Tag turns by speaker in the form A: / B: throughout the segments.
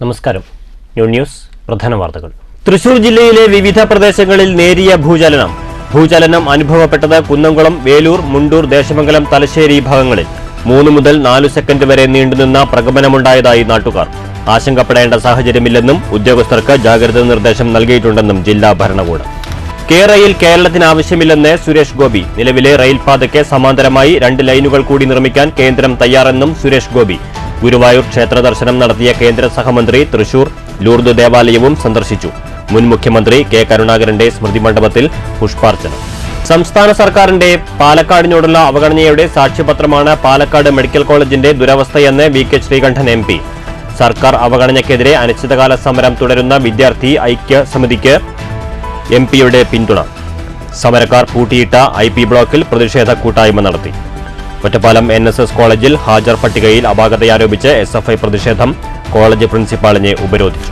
A: നമസ്കാരം. ന്യൂസ് പ്രധാന വാർത്തകൾ. തൃശൂർ ജില്ലയിലെ വിവിധ പ്രദേശങ്ങളിൽ നേരിയ ഭൂചലനം അനുഭവപ്പെട്ടത് കുന്നംകുളം, വേലൂർ, മുണ്ടൂർ, ദേശമംഗലം, തലശ്ശേരി ഭാഗങ്ങളിൽ 3 മുതൽ 4 സെക്കൻഡ് വരെ നീണ്ടുനിന്ന പ്രകമ്പനമുണ്ടായതായി നാട്ടുകാർ. ആശങ്കപ്പെടേണ്ട സാഹചര്യമില്ലെന്നും ഉദ്യോഗസ്ഥർക്ക് ജാഗ്രതാ നിർദ്ദേശം നൽകിയിട്ടുണ്ടെന്നും ജില്ലാ ഭരണകൂടം. കേരയിൽ കേരളത്തിന് ആവശ്യമില്ലെന്ന് സുരേഷ് ഗോപി. നിലവിലെ റെയിൽപാതയ്ക്ക് സമാന്തരമായി 2 ലൈനുകൾ കൂടി നിർമ്മിക്കാൻ കേന്ദ്രം തയ്യാറെന്നും സുരേഷ് ഗോപി. ഗുരുവായൂർ ക്ഷേത്ര ദർശനം നടത്തിയ കേന്ദ്ര സഹമന്ത്രി തൃശൂർ ലൂർദ് ദേവാലയവും സന്ദർശിച്ചു. മുൻ മുഖ്യമന്ത്രി കെ കരുണാകരന്റെ സ്മൃതി മണ്ഡപത്തിൽ പുഷ്പാർച്ചന. സംസ്ഥാന സർക്കാരിന്റെ പാലക്കാടിനോടുള്ള അവഗണനയുടെ സാക്ഷ്യപത്രമാണ് പാലക്കാട് മെഡിക്കൽ കോളേജിന്റെ ദുരവസ്ഥയെന്ന് വി.കെ. ശ്രീകണ്ഠൻ എം.പി. സർക്കാർ അവഗണനയ്ക്കെതിരെ അനിശ്ചിതകാല സമരം തുടരുന്ന വിദ്യാർത്ഥി ഐക്യ സമിതിക്ക് എം.പിയുടെ പിന്തുണ. സമരക്കാർ പൂട്ടിയിട്ട ഐ.പി. ബ്ലോക്കിൽ പ്രതിഷേധ കൂട്ടായ്മ നടത്തി. ഒറ്റപ്പാലം NSS കോളേജിൽ ഹാജർ പട്ടികയിൽ അപാകതയാരോപിച്ച് SFI പ്രതിഷേധം. കോളേജ് പ്രിൻസിപ്പാളിനെ ഉപരോധിച്ചു.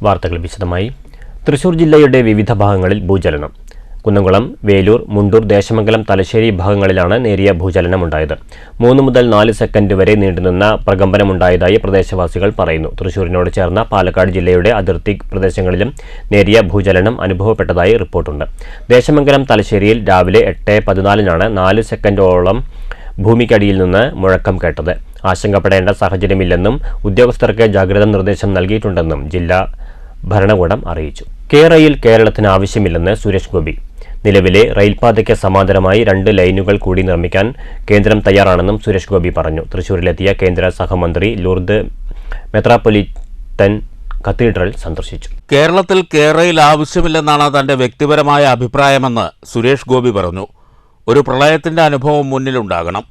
A: വാർത്തകൾ വിശദമായി. തൃശൂർ ജില്ലയുടെ വിവിധ ഭാഗങ്ങളിൽ ഭൂചലനം. കുന്നംകുളം, വേലൂർ, മുണ്ടൂർ, ദേശമംഗലം, തലശ്ശേരി ഭാഗങ്ങളിലാണ് നേരിയ ഭൂചലനമുണ്ടായത്. 3 മുതൽ 4 സെക്കൻഡ് വരെ നീണ്ടുനിന്ന പ്രകമ്പനമുണ്ടായതായി പ്രദേശവാസികൾ പറയുന്നു. തൃശൂരിനോട് ചേർന്ന പാലക്കാട് ജില്ലയുടെ അതിർത്തി പ്രദേശങ്ങളിലും നേരിയ ഭൂചലനം അനുഭവപ്പെട്ടതായി റിപ്പോർട്ടുണ്ട്. ദേശമംഗലം, തലശ്ശേരിയിൽ രാവിലെ 8:14 4 സെക്കൻഡോളം ഭൂമിക്കടിയിൽ നിന്ന് മുഴക്കം കേട്ടത്. ആശങ്കപ്പെടേണ്ട സാഹചര്യമില്ലെന്നും ഉദ്യോഗസ്ഥർക്ക് ജാഗ്രതാ നിർദ്ദേശം നൽകിയിട്ടുണ്ടെന്നും ജില്ലാ ഭരണകൂടം അറിയിച്ചു. കേരയിൽ കേരളത്തിന് ആവശ്യമില്ലെന്ന് സുരേഷ് ഗോപി. നിലവിലെ റെയിൽപാതയ്ക്ക് സമാന്തരമായി 2 ലൈനുകൾ കൂടി നിർമ്മിക്കാൻ കേന്ദ്രം തയ്യാറാണെന്നും സുരേഷ് ഗോപി പറഞ്ഞു. തൃശൂരിലെത്തിയ കേന്ദ്ര സഹമന്ത്രി ലൂർദ് മെത്രാപ്പൊലിത്തൻ കത്തീഡ്രൽ സന്ദർശിച്ചു.
B: കേരളത്തിൽ കേരയിൽ ആവശ്യമില്ലെന്നാണ് തന്റെ വ്യക്തിപരമായ അഭിപ്രായമെന്ന് സുരേഷ് ഗോപി പറഞ്ഞു. ഒരു പ്രളയത്തിന്റെ അനുഭവം മുന്നിലുണ്ടാകണം.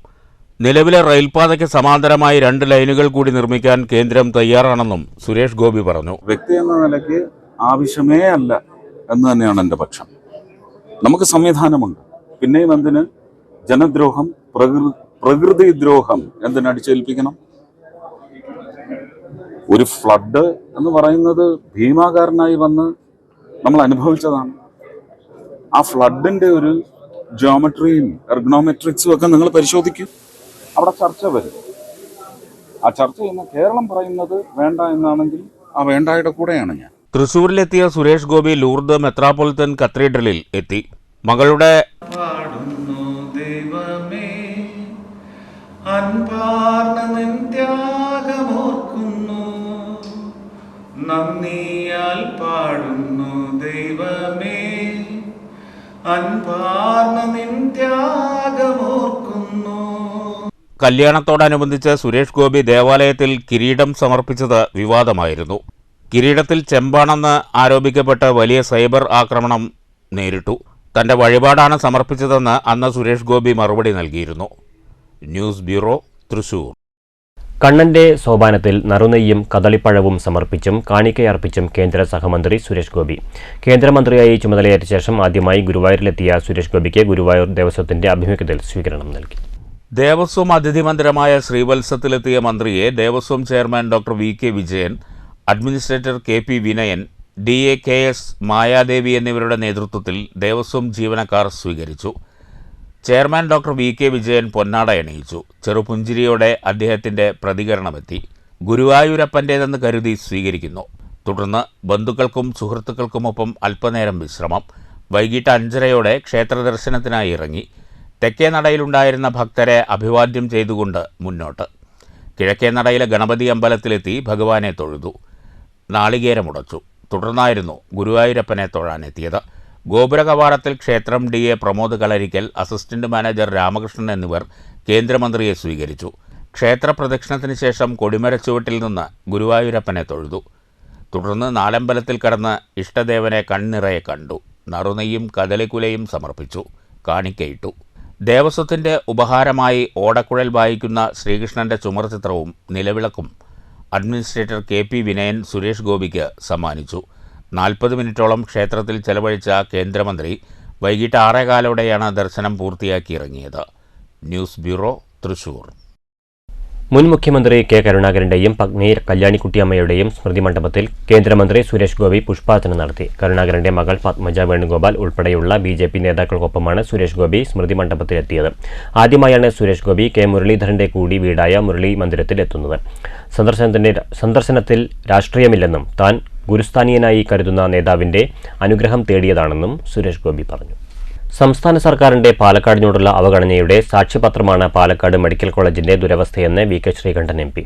B: നിലവിലെ റെയിൽപാതയ്ക്ക് സമാന്തരമായി 2 ലൈനുകൾ കൂടി നിർമ്മിക്കാൻ കേന്ദ്രം തയ്യാറാണെന്നും സുരേഷ് ഗോപി പറഞ്ഞു.
C: വ്യക്തി എന്ന നിലയ്ക്ക് ആവശ്യമേ അല്ല എന്ന് തന്നെയാണ് എൻ്റെ പക്ഷം. നമുക്ക് സംവിധാനമുണ്ട്. പിന്നെയും എന്തിന് ജനദ്രോഹം, പ്രകൃതി ദ്രോഹം എന്തിനടിച്ചേൽപ്പിക്കണം? ഒരു ഫ്ലഡ് എന്ന് പറയുന്നത് ഭീമാകാരനായി വന്ന് നമ്മൾ അനുഭവിച്ചതാണ്. ആ ഫ്ലഡിന്റെ ഒരു ജിയോമെട്രിയും എർഗണോമെട്രിക്സും ഒക്കെ നിങ്ങൾ പരിശോധിക്കൂ. അവിടെ ചർച്ച വരും. ആ ചർച്ച ചെയ്യുന്ന കേരളം പറയുന്നത് വേണ്ട എന്നാണെങ്കിൽ ആ വേണ്ടായുടെ കൂടെയാണ് ഞാൻ.
B: തൃശൂരിലെത്തിയ സുരേഷ് ഗോപി ലൂർദ് മെത്രാപ്പൊലിത്തൻ കത്തീഡ്രലിൽ എത്തി. മകളുടെ
D: നന്ദിയാൽ പാടുന്നു ദൈവമേ, അൻപാർന്ന നിൻ ത്യാഗമോർക്കുന്നു.
B: കല്യാണത്തോടനുബന്ധിച്ച് സുരേഷ് ഗോപി ദേവാലയത്തിൽ കിരീടം സമർപ്പിച്ചത് വിവാദമായിരുന്നു. കിരീടത്തിൽ ചെമ്പാണെന്ന് ആരോപിക്കപ്പെട്ട് വലിയ സൈബർ ആക്രമണം നേരിട്ടു. തന്റെ വഴിപാടാണ് സമർപ്പിച്ചതെന്ന് അന്ന് സുരേഷ് ഗോപി മറുപടി നൽകിയിരുന്നു. News bureau, Thrissur.
A: കണ്ണന്റെ സോപാനത്തിൽ നറുനെയ്യും കദളിപ്പഴവും സമർപ്പിച്ചും കാണിക്കയർപ്പിച്ചും കേന്ദ്ര സഹമന്ത്രി സുരേഷ് ഗോപി. കേന്ദ്രമന്ത്രിയായി ചുമതലയേറ്റ ശേഷം ആദ്യമായി ഗുരുവായൂരിലെത്തിയ സുരേഷ് ഗോപിക്ക് ഗുരുവായൂർ ദേവസ്വത്തിന്റെ ആഭിമുഖ്യത്തിൽ സ്വീകരണം നൽകി.
B: ദേവസ്വം അതിഥി മന്ദിരമായ ശ്രീവത്സത്തിലെത്തിയ മന്ത്രിയെ Devaswom chairman doctor VK. Vijayan, administrator K P. Vinayan, DA.KS. Mayadevi എന്നിവരുടെ നേതൃത്വത്തിൽ ദേവസ്വം ജീവനക്കാർ സ്വീകരിച്ചു. Chairman doctor VK. വിജയൻ പൊന്നാട അണിയിച്ചു. ചെറുപുഞ്ചിരിയോടെ അദ്ദേഹത്തിന്റെ പ്രതികരണമെത്തി. ഗുരുവായൂരപ്പൻ്റേതെന്ന് കരുതി സ്വീകരിക്കുന്നു. തുടർന്ന് ബന്ധുക്കൾക്കും സുഹൃത്തുക്കൾക്കുമൊപ്പം അല്പനേരം വിശ്രമം. വൈകിട്ട് 5:30 ക്ഷേത്ര ദർശനത്തിനായി ഇറങ്ങി. തെക്കേ നടയിലുണ്ടായിരുന്ന ഭക്തരെ അഭിവാദ്യം ചെയ്തുകൊണ്ട് മുന്നോട്ട്. കിഴക്കേ നടയിലെ ഗണപതി അമ്പലത്തിലെത്തി ഭഗവാനെ തൊഴുതു. നാളികേരമുടച്ചു. തുടർന്നായിരുന്നു ഗുരുവായൂരപ്പനെ തൊഴാനെത്തിയത്. ഗോപുര കവാടത്തിൽ ക്ഷേത്രം DA പ്രമോദ് കളരിക്കൽ, അസിസ്റ്റന്റ് മാനേജർ രാമകൃഷ്ണൻ എന്നിവർ കേന്ദ്രമന്ത്രിയെ സ്വീകരിച്ചു. ക്ഷേത്ര പ്രദക്ഷിണത്തിന് ശേഷം കൊടിമരച്ചുവട്ടിൽ നിന്ന് ഗുരുവായൂരപ്പനെ തൊഴുതു. തുടർന്ന് നാലമ്പലത്തിൽ കടന്ന് ഇഷ്ടദേവനെ കൺനിറയെ കണ്ടു. നറുനെയ്യും കദളിക്കുലയും സമർപ്പിച്ചു. കാണിക്കയിട്ടു. ദേവസ്വത്തിന്റെ ഉപഹാരമായി ഓടക്കുഴൽ വായിക്കുന്ന ശ്രീകൃഷ്ണന്റെ ചുമർചിത്രവും നിലവിളക്കും അഡ്മിനിസ്ട്രേറ്റർ കെ.പി. വിനയൻ സുരേഷ് ഗോപിക്ക് സമ്മാനിച്ചു. 40 മിനിറ്റോളം ക്ഷേത്രത്തിൽ ചെലവഴിച്ച കേന്ദ്രമന്ത്രി വൈകിട്ട് 6:15 ദർശനം പൂർത്തിയാക്കി ഇറങ്ങിയത്. News bureau, Thrissur.
A: മുൻ മുഖ്യമന്ത്രി കെ കരുണാകരന്റെയും പത്നി കല്യാണിക്കുട്ടിയമ്മയുടെയും സ്മൃതി മണ്ഡപത്തിൽ കേന്ദ്രമന്ത്രി സുരേഷ് ഗോപി പുഷ്പാർച്ചന നടത്തി. കരുണാകരന്റെ മകൾ പത്മജ വേണുഗോപാൽ ഉൾപ്പെടെയുള്ള BJP നേതാക്കൾക്കൊപ്പമാണ് സുരേഷ് ഗോപി സ്മൃതി മണ്ഡപത്തിലെത്തിയത്. ആദ്യമായാണ് സുരേഷ് ഗോപി കെ മുരളീധരന്റെ കൂടി വീടായ മുരളി മന്ദിരത്തിൽ എത്തുന്നത്. സന്ദർശനത്തിൽ രാഷ്ട്രീയമില്ലെന്നും താൻ ഗുരുസ്ഥാനീയനായി കരുതുന്ന നേതാവിന്റെ അനുഗ്രഹം തേടിയതാണെന്നും സുരേഷ് ഗോപി പറഞ്ഞു. സംസ്ഥാന സർക്കാരിന്റെ പാലക്കാടിനോടുള്ള അവഗണനയുടെ സാക്ഷ്യപത്രമാണ് പാലക്കാട് മെഡിക്കൽ കോളേജിന്റെ ദുരവസ്ഥയെന്ന് VK ശ്രീകണ്ഠൻ MP.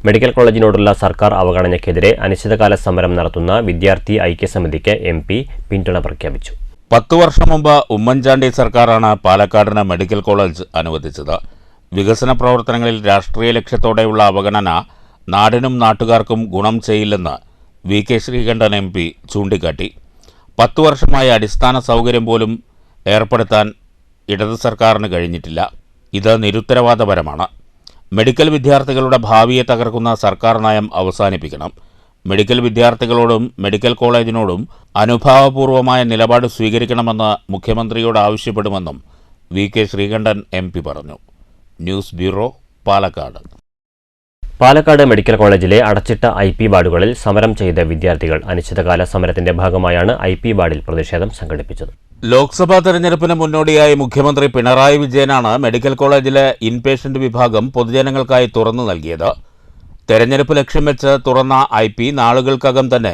A: മെഡിക്കൽ കോളേജിനോടുള്ള സർക്കാർ അവഗണനയ്ക്കെതിരെ അനിശ്ചിതകാല സമരം നടത്തുന്ന വിദ്യാർത്ഥി ഐക്യസമിതിക്ക് MP പിന്തുണ പ്രഖ്യാപിച്ചു.
B: 10 വർഷം മുമ്പ് ഉമ്മൻചാണ്ടി സർക്കാരാണ് പാലക്കാടിന് മെഡിക്കൽ കോളേജ് അനുവദിച്ചത്. വികസന പ്രവർത്തനങ്ങളിൽ രാഷ്ട്രീയ ലക്ഷ്യത്തോടെയുള്ള അവഗണന നാടിനും നാട്ടുകാർക്കും ഗുണം ചെയ്യില്ലെന്ന് VK ശ്രീകണ്ഠൻ MP ചൂണ്ടിക്കാട്ടി. 10 വർഷമായി അടിസ്ഥാന സൗകര്യം പോലും ഏർപ്പെടുത്താൻ ഇടത് സർക്കാരിന് കഴിഞ്ഞിട്ടില്ല. ഇത് നിരുത്തരവാദപരമാണ്. മെഡിക്കൽ വിദ്യാർത്ഥികളുടെ ഭാവിയെ തകർക്കുന്ന സർക്കാർ നയം അവസാനിപ്പിക്കണം. മെഡിക്കൽ വിദ്യാർത്ഥികളോടും മെഡിക്കൽ കോളേജിനോടും അനുഭാവപൂർവമായ നിലപാട് സ്വീകരിക്കണമെന്ന് മുഖ്യമന്ത്രിയോട് ആവശ്യപ്പെടുമെന്നും VK ശ്രീകണ്ഠൻ MP പറഞ്ഞു. News bureau, Palakkad.
A: Palakkad medical കോളേജിലെ അടച്ചിട്ട IP വാർഡുകളിൽ സമരം ചെയ്ത വിദ്യാർത്ഥികൾ അനിശ്ചിതകാല സമരത്തിന്റെ ഭാഗമായാണ് IP വാർഡിൽ പ്രതിഷേധം സംഘടിപ്പിച്ചത്.
B: ലോക്സഭാ തെരഞ്ഞെടുപ്പിന് മുന്നോടിയായി മുഖ്യമന്ത്രി പിണറായി വിജയനാണ് മെഡിക്കൽ കോളേജിലെ ഇൻപേഷ്യന്റ് വിഭാഗം പൊതുജനങ്ങൾക്കായി തുറന്നു നൽകിയത്. തെരഞ്ഞെടുപ്പ് ലക്ഷ്യം വെച്ച് തുറന്ന IP നാളുകൾക്കകം തന്നെ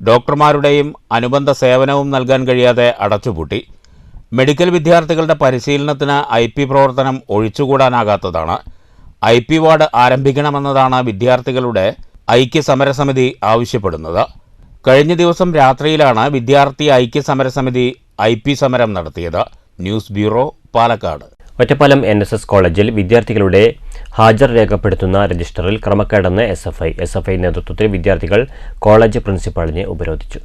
B: ഡോക്ടർമാരുടെയും അനുബന്ധ സേവനവും നൽകാൻ കഴിയാതെ അടച്ചുപൂട്ടി. മെഡിക്കൽ വിദ്യാർത്ഥികളുടെ പരിശീലനത്തിന് IP പ്രവർത്തനം ഒഴിച്ചുകൂടാനാകാത്തതാണ്. IP വാർഡ് ആരംഭിക്കണമെന്നതാണ് വിദ്യാർത്ഥികളുടെ ഐക്യസമരസമിതി ആവശ്യപ്പെടുന്നത്. കഴിഞ്ഞ ദിവസം രാത്രിയിലാണ് വിദ്യാർത്ഥി ഐക്യസമരസമിതി IP സമരം നടത്തിയത്. News bureau, Palakkad.
A: Ottapalam NSS കോളേജിൽ വിദ്യാർത്ഥികളുടെ ഹാജർ രേഖപ്പെടുത്തുന്ന രജിസ്റ്ററിൽ ക്രമക്കേടെന്ന് SFI നേതൃത്വത്തിൽ വിദ്യാർത്ഥികൾ കോളേജ് പ്രിൻസിപ്പാളിനെ ഉപരോധിച്ചു.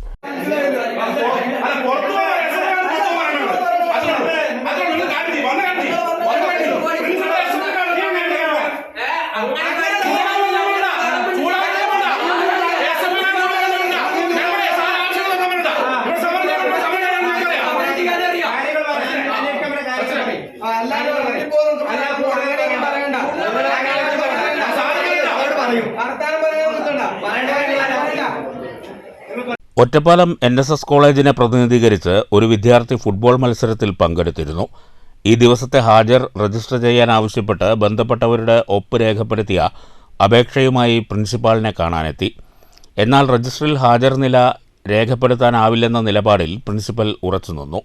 B: ഒറ്റപ്പാലം NSS കോളേജിനെ പ്രതിനിധീകരിച്ച് ഒരു വിദ്യാർത്ഥി ഫുട്ബോൾ മത്സരത്തിൽ പങ്കെടുത്തിരുന്നു. ഈ ദിവസത്തെ ഹാജർ രജിസ്റ്റർ ചെയ്യാൻ ആവശ്യപ്പെട്ട് ബന്ധപ്പെട്ടവരുടെ ഒപ്പ് രേഖപ്പെടുത്തിയ അപേക്ഷയുമായി പ്രിൻസിപ്പാളിനെ കാണാനെത്തി. എന്നാൽ രജിസ്റ്ററിൽ ഹാജർ നില രേഖപ്പെടുത്താനാവില്ലെന്ന നിലപാടിൽ പ്രിൻസിപ്പൽ ഉറച്ചുനിന്നു.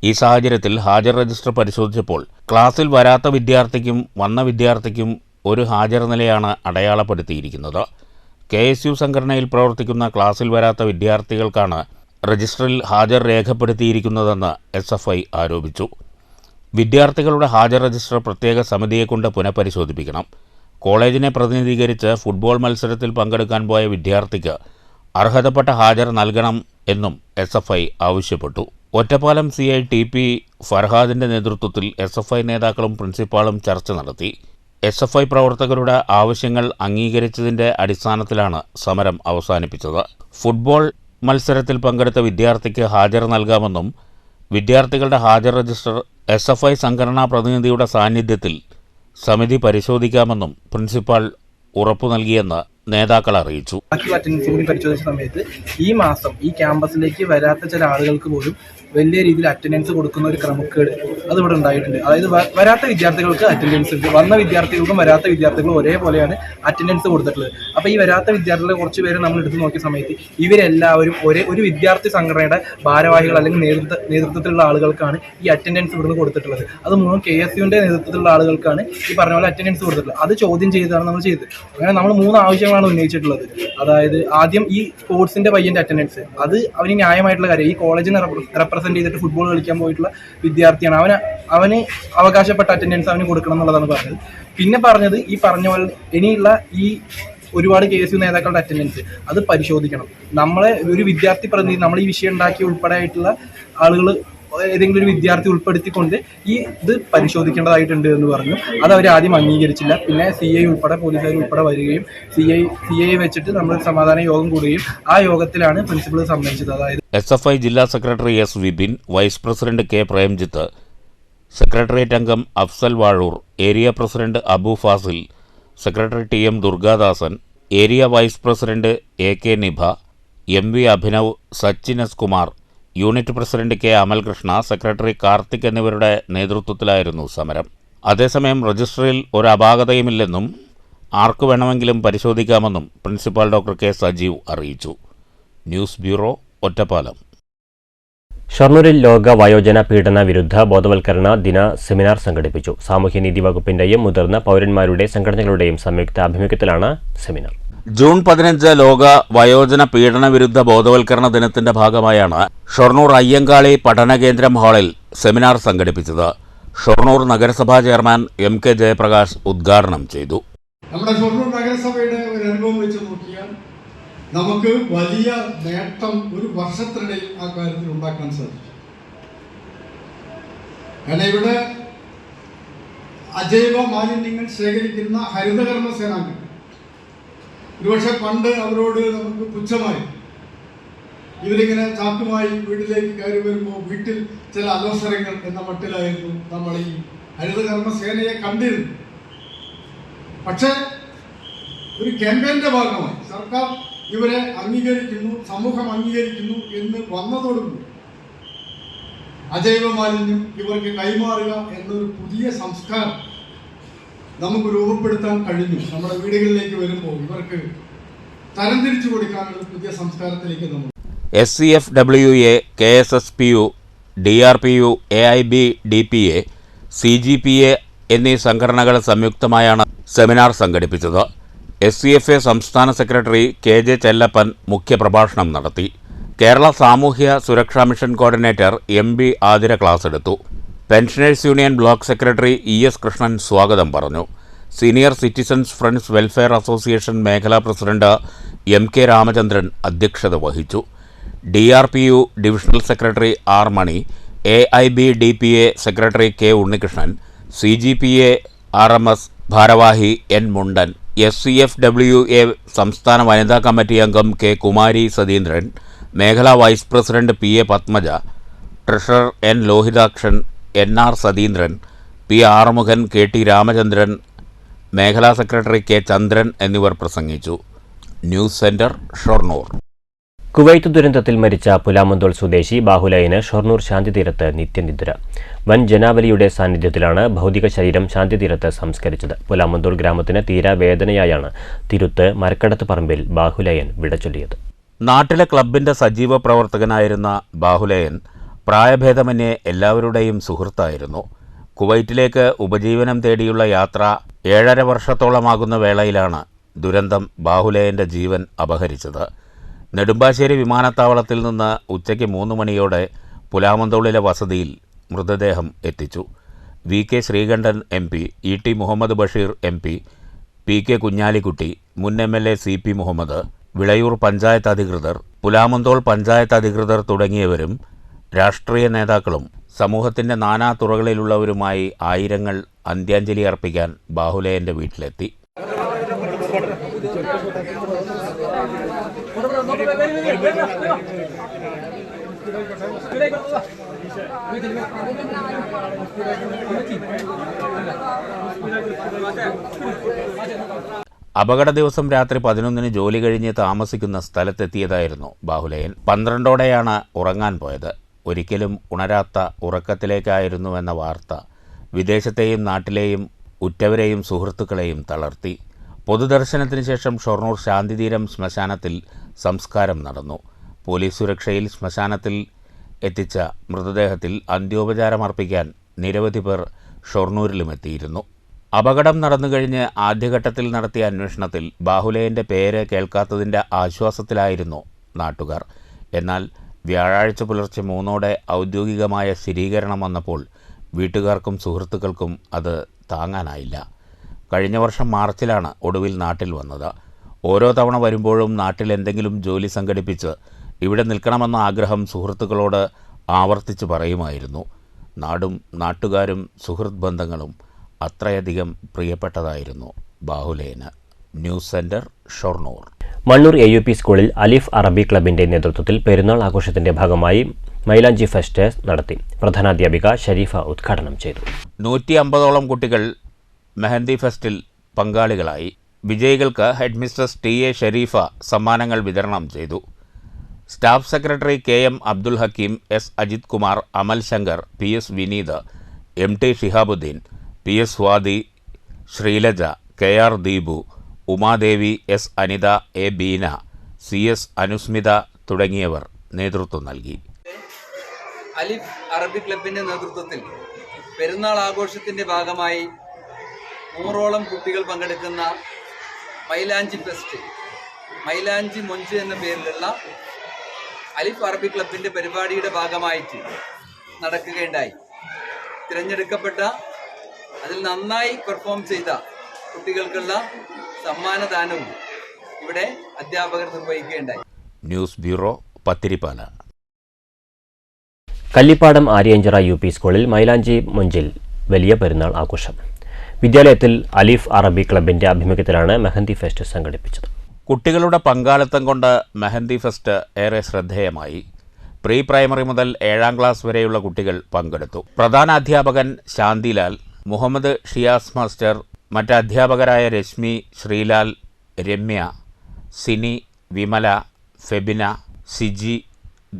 B: ഈ സാഹചര്യത്തിൽ ഹാജർ രജിസ്റ്റർ പരിശോധിച്ചപ്പോൾ ക്ലാസ്സിൽ വരാത്ത വിദ്യാർത്ഥിക്കും വന്ന വിദ്യാർത്ഥിക്കും ഒരു ഹാജർ നിലയാണ് അടയാളപ്പെടുത്തിയിരിക്കുന്നത്. KSU സംഘടനയിൽ പ്രവർത്തിക്കുന്ന ക്ലാസ്സിൽ വരാത്ത വിദ്യാർത്ഥികൾക്കാണ് രജിസ്റ്ററിൽ ഹാജർ രേഖപ്പെടുത്തിയിരിക്കുന്നതെന്ന് SFI ആരോപിച്ചു. വിദ്യാർത്ഥികളുടെ ഹാജർ രജിസ്റ്റർ പ്രത്യേക സമിതിയെക്കൊണ്ട് പുനഃപരിശോധിപ്പിക്കണം. കോളേജിനെ പ്രതിനിധീകരിച്ച് ഫുട്ബോൾ മത്സരത്തിൽ പങ്കെടുക്കാൻ പോയ വിദ്യാർത്ഥിക്ക് അർഹതപ്പെട്ട ഹാജർ നൽകണം എന്നും SFI ആവശ്യപ്പെട്ടു. ഒറ്റപ്പാലം CI TP ഫർഹാദിന്റെ നേതൃത്വത്തിൽ SFI നേതാക്കളും പ്രിൻസിപ്പാളും ചർച്ച നടത്തി. SFI പ്രവർത്തകരുടെ ആവശ്യങ്ങൾ അംഗീകരിച്ചതിന്റെ അടിസ്ഥാനത്തിലാണ് സമരം അവസാനിപ്പിച്ചത്. ഫുട്ബോൾ മത്സരത്തിൽ പങ്കെടുത്ത വിദ്യാർത്ഥിക്ക് ഹാജർ നൽകാമെന്നും വിദ്യാർത്ഥികളുടെ ഹാജർ രജിസ്റ്റർ SFI സംഘടനാ പ്രതിനിധിയുടെ സാന്നിധ്യത്തിൽ സമിതി പരിശോധിക്കാമെന്നും പ്രിൻസിപ്പാൾ ഉറപ്പു നൽകിയെന്ന് നേതാക്കൾ അറിയിച്ചു.
E: അറ്റൻഡൻസ് കൂടി പരിശോധിച്ച സമയത്ത് ഈ മാസം ഈ ക്യാമ്പസിലേക്ക് വരാത്ത ചില ആളുകൾക്ക് പോലും വലിയ രീതിയിൽ അറ്റൻഡൻസ് കൊടുക്കുന്ന ഒരു ക്രമക്കേട് അതിവിടെ ഉണ്ടായിട്ടുണ്ട്. അതായത് വരാത്ത വിദ്യാർത്ഥികൾക്ക് അറ്റൻഡൻസ് ഉണ്ട്, വന്ന വിദ്യാർത്ഥികൾക്കും വരാത്ത വിദ്യാർത്ഥികളും ഒരേപോലെയാണ് അറ്റൻഡൻസ് കൊടുത്തിട്ടുള്ളത്. അപ്പോൾ ഈ വരാത്ത വിദ്യാർത്ഥികളെ കുറച്ച് പേര് നമ്മൾ എടുത്തു നോക്കിയ സമയത്ത് ഇവരെല്ലാവരും ഒരു വിദ്യാർത്ഥി സംഘടനയുടെ ഭാരവാഹികൾ അല്ലെങ്കിൽ നേതൃത്വത്തിലുള്ള ആളുകൾക്കാണ് ഈ അറ്റൻഡൻസ് ഇവിടുന്ന് കൊടുത്തിട്ടുള്ളത്. അത് മുഴുവൻ KSUവിൻ്റെ നേതൃത്വത്തിലുള്ള ആളുകൾക്കാണ് ഈ പറഞ്ഞ പോലെ അറ്റൻഡൻസ് കൊടുത്തിട്ടുള്ളത്. അത് ചോദ്യം ചെയ്താണ് നമ്മൾ ചെയ്തത്. അങ്ങനെ നമ്മൾ 3 ആവശ്യങ്ങളാണ് ഉന്നയിച്ചിട്ടുള്ളത്. അതായത് ആദ്യം ഈ സ്പോർട്സിന്റെ പയ്യന്റെ അറ്റൻഡൻസ്, അത് അവന് ന്യായമായിട്ടുള്ള കാര്യം. ഈ കോളേജിനെ റെപ്രസെന്റ് ചെയ്തിട്ട് ഫുട്ബോൾ കളിക്കാൻ പോയിട്ടുള്ള വിദ്യാർത്ഥിയാണ്, അവന് അവകാശപ്പെട്ട അറ്റൻഡൻസ് അവന് കൊടുക്കണം എന്നുള്ളതാണ് പറഞ്ഞത്. പിന്നെ പറഞ്ഞത് ഈ പറഞ്ഞ പോലെ ഇനിയുള്ള ഈ ഒരുപാട് KSU നേതാക്കളുടെ അറ്റൻഡൻസ് അത് പരിശോധിക്കണം. നമ്മളെ ഒരു വിദ്യാർത്ഥി പ്രതിനിധി, നമ്മൾ ഈ വിഷയം ഉണ്ടാക്കി ഉൾപ്പെടെയായിട്ടുള്ള ആളുകൾ ഏതെങ്കിലും ഒരു വിദ്യാർത്ഥി ഉൾപ്പെടുത്തിക്കൊണ്ട് ഈ ഇത് പരിശോധിക്കേണ്ടതായിട്ടുണ്ട് എന്ന് പറഞ്ഞു. അത് അവർ ആദ്യം അംഗീകരിച്ചില്ല. പിന്നെ CI ഉൾപ്പെടെ പോലീസുകാർ ഉൾപ്പെടെ വരികയും CI വെച്ചിട്ട് നമ്മൾ സമാധാന യോഗം കൂടുകയും ആ യോഗത്തിലാണ് പ്രിൻസിപ്പൽ സമ്മതിച്ചത്. അതായത്
B: SFI ജില്ലാ secretary S. Vipin, vice president K. Premjith, secretariat അംഗം Afsal Vazhoor, area president Abu Fasil, secretary TM Durgadasan, area vice president AK Nibha, MV Abhinav, Sachin S Kumar, unit president K Amalkrishna, secretary Karthik എന്നിവരുടെ നേതൃത്വത്തിലായിരുന്നു സമരം. അതേസമയം രജിസ്റ്ററിൽ ഒരു അപാകതയുമില്ലെന്നും ആർക്ക് വേണമെങ്കിലും പരിശോധിക്കാമെന്നും പ്രിൻസിപ്പാൾ ഡോക്ടർ K സജീവ് അറിയിച്ചു. News bureau, Ottapalam.
A: ഷൊർണൂരിൽ ലോക വയോജന പീഡന വിരുദ്ധ ബോധവൽക്കരണ ദിന സെമിനാർ സംഘടിപ്പിച്ചു. സാമൂഹ്യനീതി വകുപ്പിന്റെയും മുതിർന്ന പൗരന്മാരുടെ സംഘടനകളുടെയും സംയുക്ത ആഭിമുഖ്യത്തിലാണ് സെമിനാർ.
B: ജൂൺ 15 ലോക വയോജന പീഡന വിരുദ്ധ ബോധവൽക്കരണ ദിനത്തിന്റെ ഭാഗമായാണ് ഷൊർണൂർ അയ്യങ്കാളി പഠനകേന്ദ്രം ഹാളിൽ സെമിനാർ സംഘടിപ്പിച്ചത്. ഷൊർണൂർ നഗരസഭാ ചെയർമാൻ MK ജയപ്രകാശ് ഉദ്ഘാടനം ചെയ്തു.
F: നമ്മുടെ ഷൊർണൂർ നഗരസഭയുടെ ഒരു അനുഭവം വെച്ച് നോക്കിയാൽ നമുക്ക് വലിയ നേട്ടം ഒരു വർഷത്തിനിടയിൽ ആ കാര്യത്തിൽ ഉണ്ടാക്കാൻ സാധിച്ചു. കാരണം ഇവിടെ അജൈവ മാലിന്യങ്ങൾ ശേഖരിക്കുന്ന ഹരിതകർമ്മ സേനാംഗങ്ങൾ, ഒരുപക്ഷെ പണ്ട് അവരോട് നമുക്ക് പുച്ഛമായി, ഇവരിങ്ങനെ ചാക്കുമായി വീട്ടിലേക്ക് കയറി വരുമ്പോൾ വീട്ടിൽ ചില അലോസരങ്ങൾ എന്ന മട്ടിലായിരുന്നു നമ്മൾ ഈ ഹരിതകർമ്മ സേനയെ കണ്ടിരുന്നു. പക്ഷെ ഒരു ക്യാമ്പയിന്റെ ഭാഗമായി സർക്കാർ ഇവരെ അംഗീകരിക്കുന്നു, സമൂഹം അംഗീകരിക്കുന്നു എന്ന് വന്നതോടുകൂടി അജൈവ മാലിന്യം ഇവർക്ക് കൈമാറുക എന്നൊരു പുതിയ സംസ്കാരം നമുക്ക് രൂപപ്പെടുത്താൻ കഴിഞ്ഞു. നമ്മുടെ വീടുകളിലേക്ക് വരുമ്പോൾ ഇവർക്ക് തരംതിരിച്ചു കൊടുക്കാനുള്ള പുതിയ സംസ്കാരത്തിലേക്ക് നമ്മൾ
B: SCFWA, KSSPU, DRPU, AIB, DPA, CGPA എന്നീ സംഘടനകൾ സംയുക്തമായാണ് സെമിനാർ സംഘടിപ്പിച്ചത്. SCFA സംസ്ഥാന സെക്രട്ടറി KJ ചെല്ലപ്പൻ മുഖ്യപ്രഭാഷണം നടത്തി. കേരള സാമൂഹ്യ സുരക്ഷാ mission coordinator MB Athira class എടുത്തു. Pensioners union block secretary ES Krishnan സ്വാഗതം പറഞ്ഞു. Senior citizens friends welfare association മേഖലാ പ്രസിഡന്റ് MK രാമചന്ദ്രൻ അധ്യക്ഷത വഹിച്ചു. DRPU divisional secretary R Mani, AIB DPA secretary K Unnikrishnan, CGPA RMS ഭാരവാഹി N മുണ്ടൻ, SCFWA സംസ്ഥാന വനിതാ കമ്മിറ്റി അംഗം K കുമാരി സതീന്ദ്രൻ, മേഖലാ vice president PA Padmaja, treasurer N Lohithakshan, NR Satheendran, P Arumukhan, KT Ramachandran, മേഖലാ സെക്രട്ടറി K ചന്ദ്രൻ എന്നിവർ പ്രസംഗിച്ചു. News centre, Shoranur.
A: കുവൈത്ത് ദുരന്തത്തിൽ മരിച്ച പുലാമന്തോൾ സ്വദേശി ബാഹുലയന് ഷൊർണൂർ ശാന്തിതീരത്ത് നിത്യനിദ്ര. വൻ ജനാവലിയുടെ സാന്നിധ്യത്തിലാണ് ഭൗതിക ശരീരം ശാന്തിതീരത്ത് സംസ്കരിച്ചത്. പുലാമന്തോൾ ഗ്രാമത്തിന് തീരാവേദനയായാണ് തിരുത്ത് മരക്കടത്ത് പറമ്പിൽ ബാഹുലയൻ വിടചൊല്ലിയത്.
B: നാട്ടിലെ ക്ലബിന്റെ സജീവ പ്രവർത്തകനായിരുന്ന ബാഹുലയൻ പ്രായഭേദമന്യേ എല്ലാവരുടെയും സുഹൃത്തായിരുന്നു. കുവൈറ്റിലേക്ക് ഉപജീവനം തേടിയുള്ള യാത്ര 7.5 വർഷത്തോളമാകുന്ന വേളയിലാണ് ദുരന്തം ബാഹുലയന്റെ ജീവൻ അപഹരിച്ചത്. നെടുമ്പാശ്ശേരി വിമാനത്താവളത്തിൽ നിന്ന് ഉച്ചയ്ക്ക് 3 മണിയോടെ പുലാമന്തോളിലെ വസതിയിൽ മൃതദേഹം എത്തിച്ചു. VK Sreekandan MP, ET Muhammad Basheer MP, PK Kunhalikutty, മുൻ MLA CP മുഹമ്മദ്, വിളയൂർ പഞ്ചായത്ത് അധികൃതർ, പുലാമന്തോൾ പഞ്ചായത്ത് അധികൃതർ തുടങ്ങിയവരും രാഷ്ട്രീയ നേതാക്കളും സമൂഹത്തിൻ്റെ നാനാ തുറകളിലുള്ളവരുമായി ആയിരങ്ങൾ അന്ത്യാഞ്ജലി അർപ്പിക്കാൻ ബാഹുലയൻ്റെ വീട്ടിലെത്തി. അപകട ദിവസം രാത്രി 11-ന് ജോലി കഴിഞ്ഞ് താമസിക്കുന്ന സ്ഥലത്തെത്തിയതായിരുന്നു ബാഹുലയൻ. 12-ഓടെയാണ് ഉറങ്ങാൻ പോയത്. ഒരിക്കലും ഉണരാത്ത ഉറക്കത്തിലേക്കായിരുന്നുവെന്ന വാർത്ത വിദേശത്തെയും നാട്ടിലെയും ഉറ്റവരെയും സുഹൃത്തുക്കളെയും തളർത്തി. പൊതുദർശനത്തിന് ശേഷം ഷൊർണൂർ ശാന്തിതീരം ശ്മശാനത്തിൽ സംസ്കാരം നടന്നു. പോലീസ് സുരക്ഷയിൽ ശ്മശാനത്തിൽ എത്തിച്ച മൃതദേഹത്തിൽ അന്ത്യോപചാരമർപ്പിക്കാൻ നിരവധി പേർ ഷൊർണൂരിലുമെത്തിയിരുന്നു. അപകടം നടന്നുകഴിഞ്ഞ് ആദ്യഘട്ടത്തിൽ നടത്തിയ അന്വേഷണത്തിൽ ബാഹുലയൻ്റെ പേര് കേൾക്കാത്തതിൻ്റെ ആശ്വാസത്തിലായിരുന്നു നാട്ടുകാർ. എന്നാൽ വ്യാഴാഴ്ച പുലർച്ചെ 3-ഓടെ ഔദ്യോഗികമായ സ്ഥിരീകരണം വന്നപ്പോൾ വീട്ടുകാർക്കും സുഹൃത്തുക്കൾക്കും അത് താങ്ങാനായില്ല. കഴിഞ്ഞ വർഷം മാർച്ചിലാണ് ഒടുവിൽ നാട്ടിൽ വന്നത്. ഓരോ തവണ വരുമ്പോഴും നാട്ടിൽ എന്തെങ്കിലും ജോലി സംഘടിപ്പിച്ച് ഇവിടെ നിൽക്കണമെന്ന ആഗ്രഹം സുഹൃത്തുക്കളോട് ആവർത്തിച്ച് പറയുമായിരുന്നു. നാടും നാട്ടുകാരും സുഹൃത്ത് ബന്ധങ്ങളും അത്രയധികം പ്രിയപ്പെട്ടതായിരുന്നു ബാഹുലയന്. News centre, Shoranur.
A: Mannur AUP സ്കൂളിൽ അലിഫ് അറബി ക്ലബിന്റെ നേതൃത്വത്തിൽ പെരുന്നാൾ ആഘോഷത്തിന്റെ ഭാഗമായി മൈലാഞ്ചി ഫെസ്റ്റ് നടത്തി. പ്രധാനാധ്യാപിക ഷരീഫ ഉദ്ഘാടനം ചെയ്തു.
B: 150ഓളം കുട്ടികൾ മെഹന്തി ഫെസ്റ്റിൽ പങ്കാളികളായി. വിജയികൾക്ക് ഹെഡ്മിസ്ട്രസ് ടി.എ. ഷരീഫ സമ്മാനങ്ങൾ വിതരണം ചെയ്തു. സ്റ്റാഫ് സെക്രട്ടറി കെ.എം. അബ്ദുൽ ഹക്കീം, എസ്. അജിത് കുമാർ, അമൽ ശങ്കർ, പി.എസ്. വിനീത്, എം.ടി. ഷിഹാബുദ്ദീൻ, പി.എസ്. സ്വാതി, ശ്രീലജ, കെ.ആർ. ദീപു, ഉമാദേവി, എസ്. അനിത, എ. ബീന, സി.എസ്. അനുസ്മിത തുടങ്ങിയവർ നേതൃത്വം നൽകി.
G: അലിഫ് അറബി ക്ലബിൻ്റെ നേതൃത്വത്തിൽ പെരുന്നാൾ ആഘോഷത്തിൻ്റെ ഭാഗമായി 100ഓളം കുട്ടികൾ പങ്കെടുക്കുന്ന മൈലാഞ്ചി ഫെസ്റ്റ്, മൈലാഞ്ചി മൊഞ്ച് എന്ന പേരിലുള്ള അലിഫ് അറബി ക്ലബിൻ്റെ പരിപാടിയുടെ ഭാഗമായിട്ട് നടക്കുകയുണ്ടായി. തിരഞ്ഞെടുക്കപ്പെട്ട, അതിൽ നന്നായി പെർഫോം ചെയ്ത കുട്ടികൾക്കുള്ള സമ്മാനദാനവും ഇവിടെ അധ്യാപകർ നിർവഹിക്കുകയുണ്ടായി.
B: News bureau, Pathirippala.
A: Kallippadam Aryanchira UP സ്കൂളിൽ മൈലാഞ്ചി മൊഞ്ചിൽ വലിയ പെരുന്നാൾ ആഘോഷം. വിദ്യാലയത്തിൽ അലിഫ് അറബി ക്ലബിന്റെ ആഭിമുഖ്യത്തിലാണ് മെഹന്തി ഫെസ്റ്റ് സംഘടിപ്പിച്ചത്.
B: കുട്ടികളുടെ പങ്കാളിത്തം കൊണ്ട് മെഹന്തി ഫെസ്റ്റ് ഏറെ ശ്രദ്ധേയമായി. പ്രീ പ്രൈമറി മുതൽ 7ാം ക്ലാസ് വരെയുള്ള കുട്ടികൾ പങ്കെടുത്തു. പ്രധാന അധ്യാപകൻ ശാന്തിലാൽ, മുഹമ്മദ് ഷിയാസ് മാസ്റ്റർ, മറ്റ് അധ്യാപകരായ രശ്മി, ശ്രീലാൽ, രമ്യ, സിനി, വിമല, ഫെബിന, സിജി,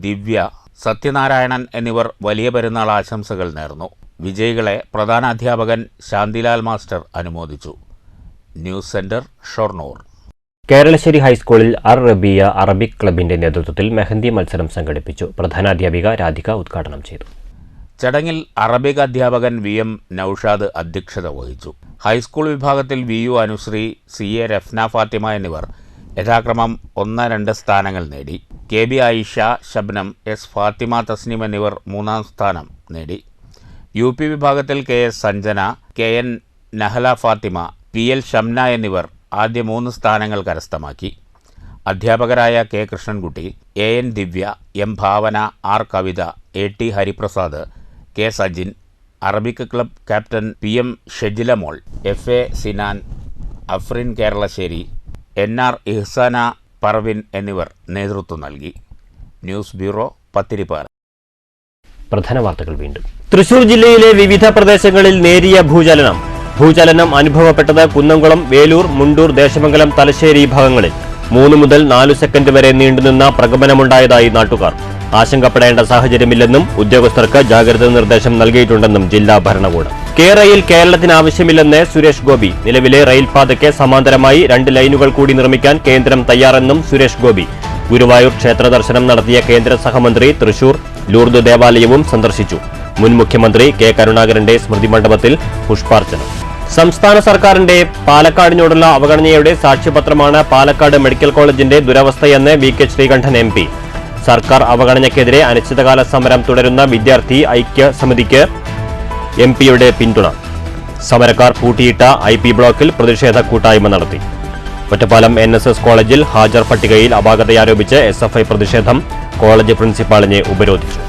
B: ദിവ്യ, സത്യനാരായണൻ എന്നിവർ വലിയ പെരുന്നാൾ ആശംസകൾ നേർന്നു. വിജയികളെ പ്രധാന അധ്യാപകൻ ശാന്തിലാൽ മാസ്റ്റർ അനുമോദിച്ചു. News centre, Shoranur.
A: കേരളശ്ശേരി ഹൈസ്കൂളിൽ റബിയ അറബിക് ക്ലബിന്റെ നേതൃത്വത്തിൽ മെഹന്തി മത്സരം സംഘടിപ്പിച്ചു. പ്രധാനാധ്യാപിക രാധിക ഉദ്ഘാടനം ചെയ്തു.
B: ചടങ്ങിൽ അറബിക് അധ്യാപകൻ VM നൌഷാദ് അധ്യക്ഷത വഹിച്ചു. ഹൈസ്കൂൾ വിഭാഗത്തിൽ VU അനുശ്രീ, CA രഫ്ന ഫാത്തിമ എന്നിവർ യഥാക്രമം 1, 2 സ്ഥാനങ്ങൾ നേടി. KB Ayisha, Shabnam, S. ഫാത്തിമ തസ്നിം എന്നിവർ 3ാം സ്ഥാനം നേടി. UP വിഭാഗത്തിൽ KS Sanjana, KN Nahla Fathima, PL Shamna എന്നിവർ ആദ്യ 3 സ്ഥാനങ്ങൾ കരസ്ഥമാക്കി. അധ്യാപകരായ K. Krishnankutty, AN Divya, M. Bhavana, R. Kavitha, AT. Hariprasad, K. Sajin, Arabic club captain PM Shejilamol, FA Sinan, Afrin Keralassery, NR Ihsana Parvin എന്നിവർ നേതൃത്വം നൽകി. News bureau, Pathirippala.
A: പ്രധാന വാർത്തകൾ വീണ്ടും. തൃശൂർ ജില്ലയിലെ വിവിധ പ്രദേശങ്ങളിൽ നേരിയ ഭൂചലനം അനുഭവപ്പെട്ടത് കുന്നംകുളം, വേലൂർ, മുണ്ടൂർ, ദേശമംഗലം, തലശ്ശേരി ഭാഗങ്ങളിൽ 3 മുതൽ 4 സെക്കൻഡ് വരെ നീണ്ടുനിന്ന പ്രകമ്പനമുണ്ടായതായി നാട്ടുകാർ. ആശങ്കപ്പെടേണ്ട സാഹചര്യമില്ലെന്നും ഉദ്യോഗസ്ഥർക്ക് ജാഗ്രതാ നിർദ്ദേശം നൽകിയിട്ടുണ്ടെന്നും ജില്ലാ ഭരണകൂടം. റെയിൽ കേരളത്തിന് ആവശ്യമില്ലെന്ന് സുരേഷ് ഗോപി. നിലവിലെ റെയിൽപാതയ്ക്ക് സമാന്തരമായി 2 ലൈനുകൾ കൂടി നിർമ്മിക്കാൻ കേന്ദ്രം തയ്യാറെന്നും സുരേഷ് ഗോപി. ഗുരുവായൂർ ക്ഷേത്ര ദർശനം നടത്തിയ കേന്ദ്ര സഹമന്ത്രി തൃശൂർ ലൂർദ് ദേവാലയവും സന്ദർശിച്ചു. മുൻ മുഖ്യമന്ത്രി K. കരുണാകരന്റെ സ്മൃതി മണ്ഡപത്തിൽ പുഷ്പാർച്ചന. സംസ്ഥാന സർക്കാരിന്റെ പാലക്കാടിനോടുള്ള അവഗണനയുടെ സാക്ഷ്യപത്രമാണ് പാലക്കാട് മെഡിക്കൽ കോളേജിന്റെ ദുരവസ്ഥയെന്ന് VK ശ്രീകണ്ഠൻ MP. സർക്കാർ അവഗണനയ്ക്കെതിരെ അനിശ്ചിതകാല സമരം തുടരുന്ന വിദ്യാർത്ഥി ഐക്യ സമിതിക്ക് MP-യുടെ പിന്തുണ. സമരക്കാർ പൂട്ടിയിട്ട IP ബ്ലോക്കിൽ പ്രതിഷേധ കൂട്ടായ്മ നടത്തി. ഒറ്റപ്പാലം NSS കോളേജിൽ ഹാജർ പട്ടികയിൽ അപാകതയാരോപിച്ച് SFI പ്രതിഷേധം. കോളേജ് പ്രിൻസിപ്പാളിനെ ഉപരോധിച്ചു.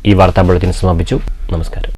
A: ഈ വാർത്താ ബുള്ളറ്റിൻ സമാപിച്ചു. നമസ്കാരം.